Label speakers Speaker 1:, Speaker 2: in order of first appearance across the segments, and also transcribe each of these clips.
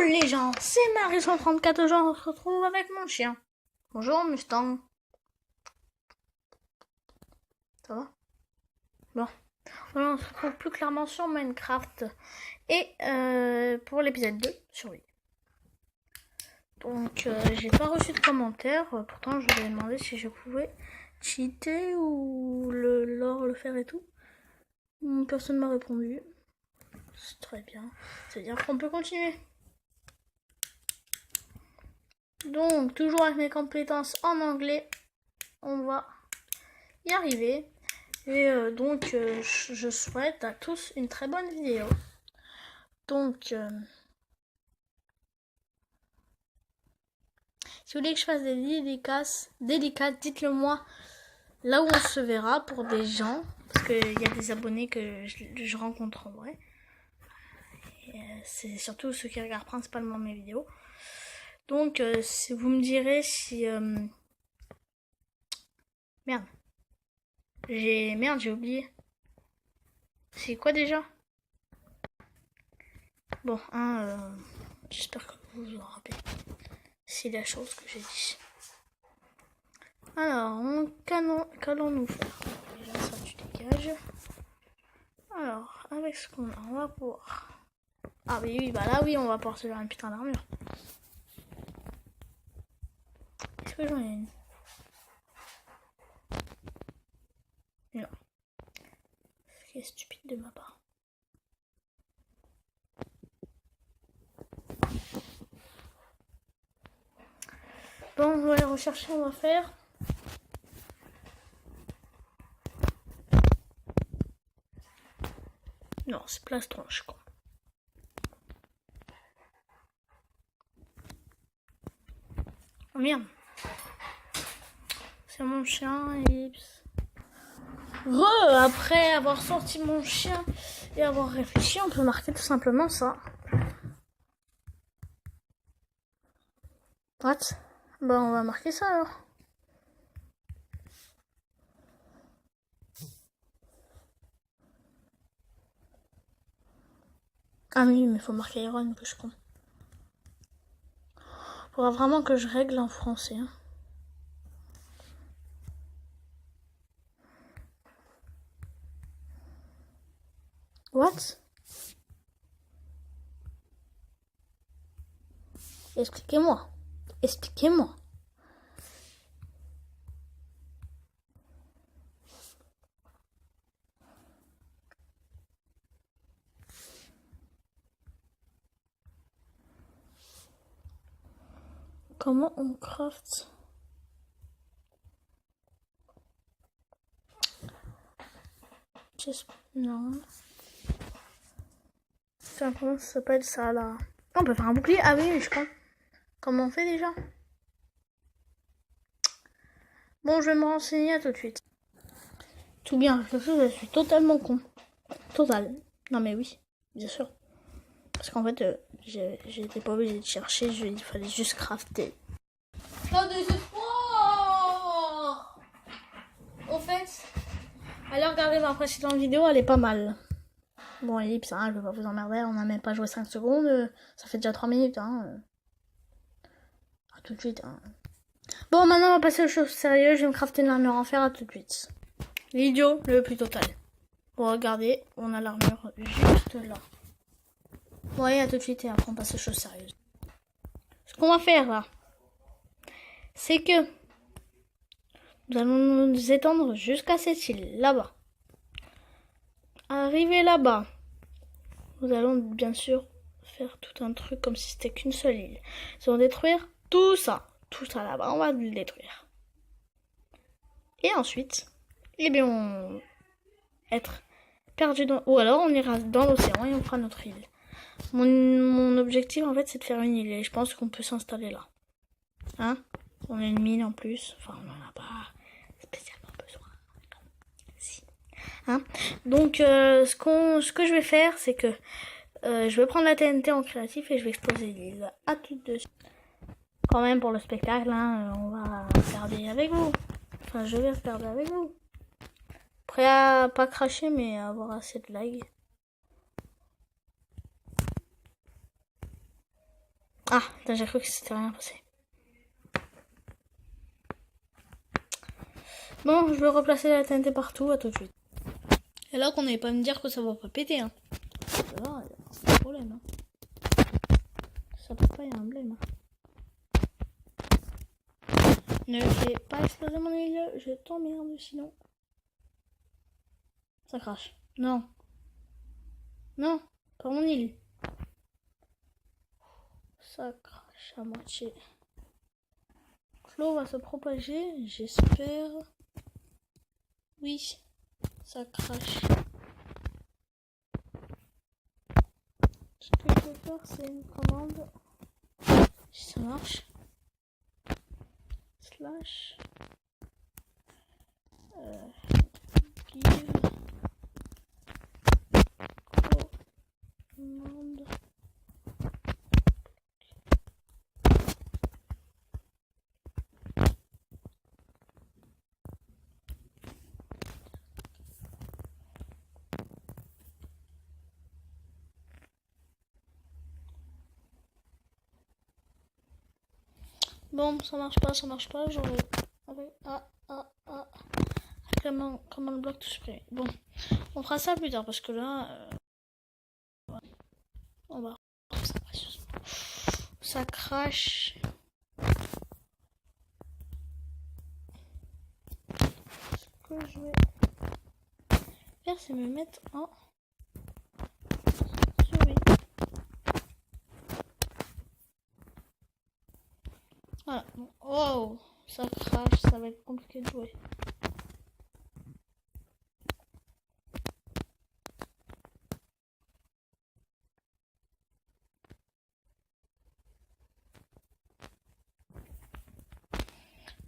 Speaker 1: les gens, c'est Marie134, aujourd'hui on se retrouve avec mon chien. Bonjour Mustang. Ça va? Bon. Voilà, on se retrouve plus clairement sur Minecraft. Et pour l'épisode 2, sur lui. Donc j'ai pas reçu de commentaires, pourtant je vous ai demandé si je pouvais cheater ou le faire et tout. Personne m'a répondu. C'est très bien. C'est-à-dire qu'on peut continuer. Donc, toujours avec mes compétences en anglais, on va y arriver. Et je souhaite à tous une très bonne vidéo. Donc, si vous voulez que je fasse des dédicaces, dites-le moi là où on se verra pour des gens. Parce qu'il y a des abonnés que je rencontre en vrai. C'est surtout ceux qui regardent principalement mes vidéos. Donc, si vous me direz si... Merde, j'ai oublié. C'est quoi déjà? Bon, j'espère que vous vous en rappelez. C'est la chose que j'ai dit. Alors, qu'allons-nous faire? Déjà, ça, tu dégages. Alors, avec ce qu'on a, on va pouvoir... Ah oui, bah là, oui, on va pouvoir se faire une putain d'armure. Est-ce que j'en ai une? Non. C'est stupide de ma part. Bon, on va aller rechercher, on va faire. Non, c'est plastron, je crois. Oh merde. C'est mon chien et... Après avoir sorti mon chien et avoir réfléchi, on peut marquer tout simplement ça. What? Bah on va marquer ça alors. Ah oui, mais faut marquer Iron, que je compte. Faudra vraiment que je règle en français. Hein. What? Expliquez-moi. Expliquez-moi. Comment on craft? Non. Enfin, comment ça s'appelle ça là? On peut faire un bouclier? Ah oui, je crois. Comment on fait déjà? Bon, je vais me renseigner à tout de suite. Tout bien, je suis totalement con. Total. Non mais oui, bien sûr. Parce qu'en fait, j'étais pas obligée de chercher, il fallait juste crafter. Pas de sport. Au fait, allez regarder ma précédente vidéo, elle est pas mal. Bon, Ellipse, hein, je vais pas vous emmerder, on n'a même pas joué 5 secondes, ça fait déjà 3 minutes. Hein. À tout de suite. Hein. Bon, maintenant on va passer aux choses sérieuses, je vais me crafter une armure en fer, à tout de suite. L'idiot le plus total. Bon, regardez, on a l'armure juste là. Ouais, à tout de suite et après on passe aux choses sérieuses. Ce qu'on va faire là, c'est que nous allons nous étendre jusqu'à cette île, là-bas. Arrivé là-bas, nous allons bien sûr faire tout un truc comme si c'était qu'une seule île. Nous allons détruire tout ça là-bas, on va le détruire. Et ensuite, eh bien, on être perdu dans... Ou alors on ira dans l'océan et on fera notre île. Mon objectif en fait c'est de faire une île et je pense qu'on peut s'installer là. Hein? On a une mine en plus. Enfin on n'en a pas spécialement besoin. Si. Hein? Donc ce que je vais faire c'est que je vais prendre la TNT en créatif et je vais exploser l'île à tout de suite. Quand même pour le spectacle, hein, on va regarder avec vous. Enfin je vais regarder avec vous. Prêt à pas cracher mais à avoir assez de lag. Ah, j'ai cru que c'était rien passé. Bon, je vais replacer la TNT partout, à tout de suite. Et là qu'on n'allait pas me dire que ça va pas péter, hein. Ça va, y a un problème, hein. Ça peut pas, y a un blême. Ne fais pas exploser mon île, je t'emmerde sinon. Ça crache. Non. Non, pas mon île. Ça crache à moitié. L'eau va se propager, j'espère. Oui, ça crache. Ce que je vais faire, c'est une commande. Si ça marche. Slash. Give. Commande. Bon, ça marche pas, j'aurais... Comment le bloc tout supprimé. Bon, on fera ça plus tard parce que là... on va faire ça précieusement. Ça crache. Ce que je vais faire, c'est me mettre en survie. Voilà. Oh, ça crache, ça va être compliqué de jouer.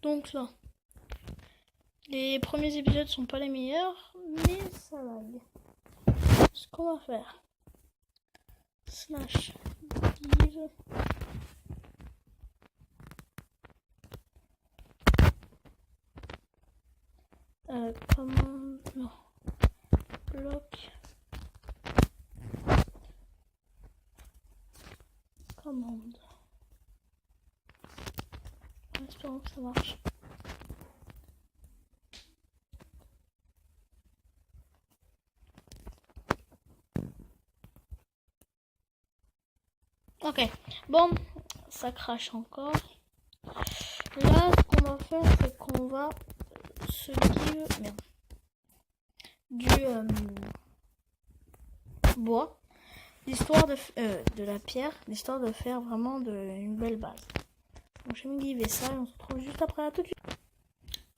Speaker 1: Donc là, les premiers épisodes sont pas les meilleurs, mais ça lag. Ce qu'on va faire, slash give commande, non, bloc, commande. Espérons que ça marche. Ok, bon, ça crache encore. Là, ce qu'on va faire, c'est qu'on va se give du bois, l'histoire de la pierre, l'histoire de faire vraiment une belle base. Donc je vais me giver ça et on se retrouve juste après, là tout de suite.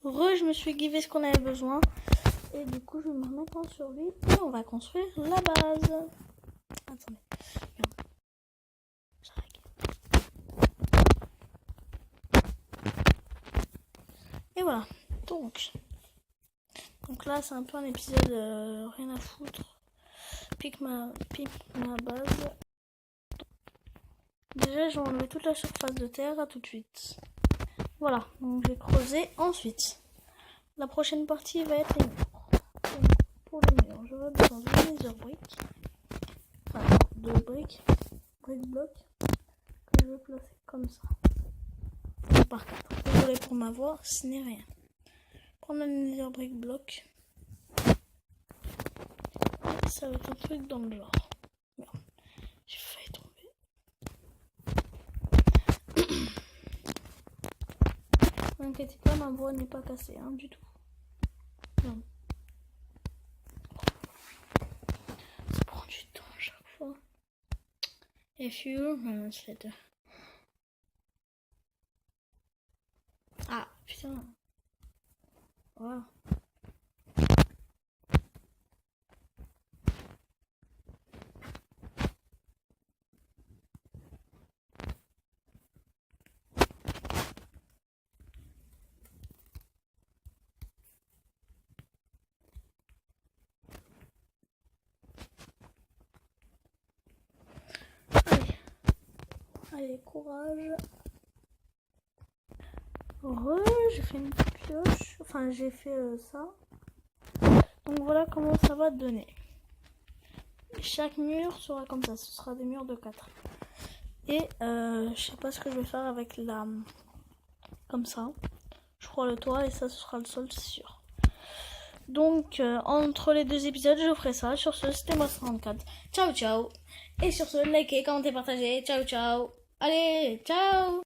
Speaker 1: Je me suis givé ce qu'on avait besoin et du coup je vais me remettre en survie et on va construire la base. Attendez. Et voilà. Donc là c'est un peu un épisode rien à foutre. Pique ma base. Déjà je vais enlever toute la surface de terre, à tout de suite. Voilà, donc j'ai creusé. Ensuite, la prochaine partie va être les murs. Donc, pour les murs, j'aurai besoin de nether brick. Enfin, de briques, bloc, que je vais placer comme ça. Par 4. Désolé pour ma voix, ce n'est rien. Prendre le nether brick bloc. Ça va être un truc dans le genre. Merde, j'ai failli tomber. Ne t'inquiétez pas, ma voix n'est pas cassée, hein, du tout. Non. Ça prend du temps à chaque fois. If you... Ah, putain. Voilà. Allez, courage. J'ai fait une pioche. Enfin, j'ai fait ça. Donc voilà comment ça va donner. Chaque mur sera comme ça. Ce sera des murs de 4. Et je sais pas ce que je vais faire avec la... Comme ça. Je crois le toit et ça ce sera le sol, c'est sûr. Donc entre les deux épisodes je ferai ça. Sur ce, c'était moi 34. Ciao ciao. Et sur ce, likez, commentez, partagez. Ciao ciao. Allez, ciao.